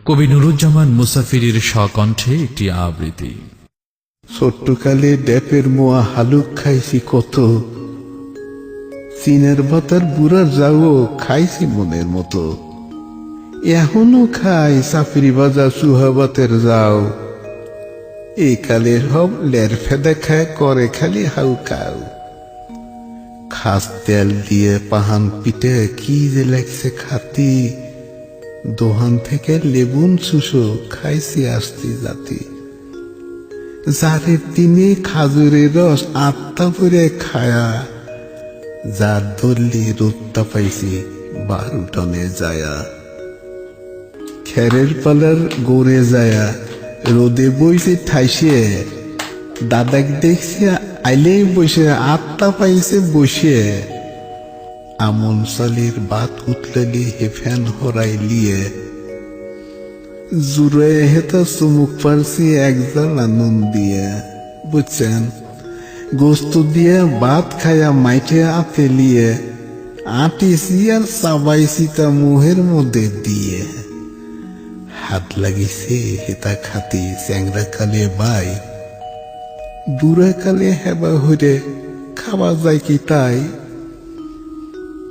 কবি নুরুজ্জামান মুসাফিরের স্বকণ্ঠে একটি আবৃত্তি। ছোট্টকালে ড্যাপের মোয়া হালুক খাইছি কত, চীনের ভাতার বুড়ার যাও খাইছি মনের মতো, এখনো খাই চাপড়ি বাজা সুহাবাতের যাও, এই কালে সব লের ফেদা খায় করে খালি হাউ খাও। খাস তেল দিয়ে পাহান পিঠে কি যে লাগছে খাতি, দোহান থেকে লেবুন শুষো খাইছি আসতি জাতি। যারে তিনি খাজুরের রস আত্মা ভরে খায়া, যার ধরলি রোদটা পাইছি 12 টনে যায়া। খেরের পালার গড়ে যায়া রোদে বইছে ঠাইসে, দাদাক দেখছি আইলেই বসে আত্মা পাইছে বসে। আমন সালির বাত উতলালি হে ফ্যান হরাই লিয়ে, জুড়ে হেতা চুমুক পারছি একজালা নুন দিয়ে। বুঝছেন, গোস্ত দিয়ে ভাত খায়া মাইঠে আতে লিয়ে, আটিছি আর চাবাইছি তা মুহের মধ্যে দিয়ে। হাত লাগিছে হেতা খাতি চ্যাংরা কালে বাই, বুড়া কালে হেবা হইরে খাওয়া যায় কি তাই।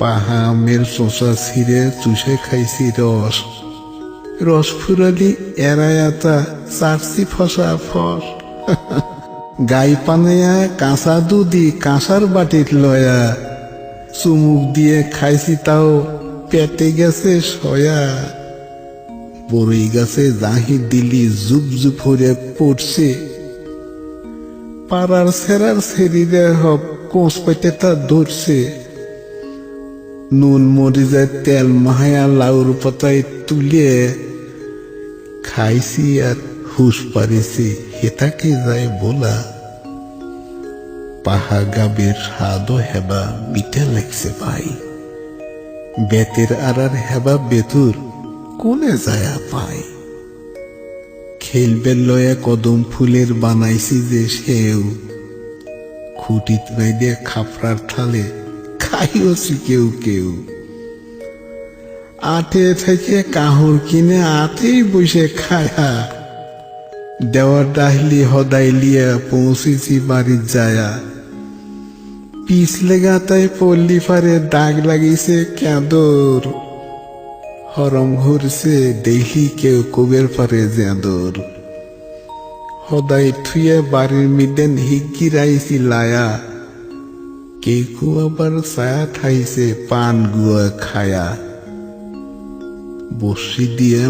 পাহা আমের চোষা ছিঁড়ে চুষে খাইছি রস, রস ফুরালি এরায়াতা চারছি ফসা ফস। গাই পানেয়া কাঁচা দুধি কাঁসার বাটির লয়া, চুমুক দিয়ে খাইছি তাও পেটে গেছে সয়া। বড়ই গাছে জাহি দিলি জুপ জুপ হরে পড়ছে, পাড়ার সেরার সেরিরে হব কোষ পেটে তা ধরছে। নুন মরিচের তেল মাহায়া লাউর পাতায় তুলে খাইছি আর হুশ পারিছি হেতাকে যায় বলা। পাহা গাবের স্বাদও হেবা মিঠা লাগছে ভাই, বেতের আড়ার হেবা বেতুর কোনে যায়া পাই। খেলবে লয়া কদম ফুলের বানাইছি যে সেও, খুঁটিত বাইদে খাপড়ার থালে খাইওছি কেউ কেউ। আটে থেকে কাহুর কিনে আতেই বসে খায়া, দেওয়ার ডাহলি হদাই লিয়া পৌঁছেছি বাড়ির যায়া। পিছ লেগা তাই পল্লি ফারে দাগ লাগিছে কেঁদর, হরম ঘুরছে দেখি কেউ কবের পারে জেঁদর। হদাই থুয়ে বাড়ির মিদেন হিগিরাইছি লায়া, কেউ আবার ছায়া ঠাইছে পান গুয়া খায়া। বসি দিয়ে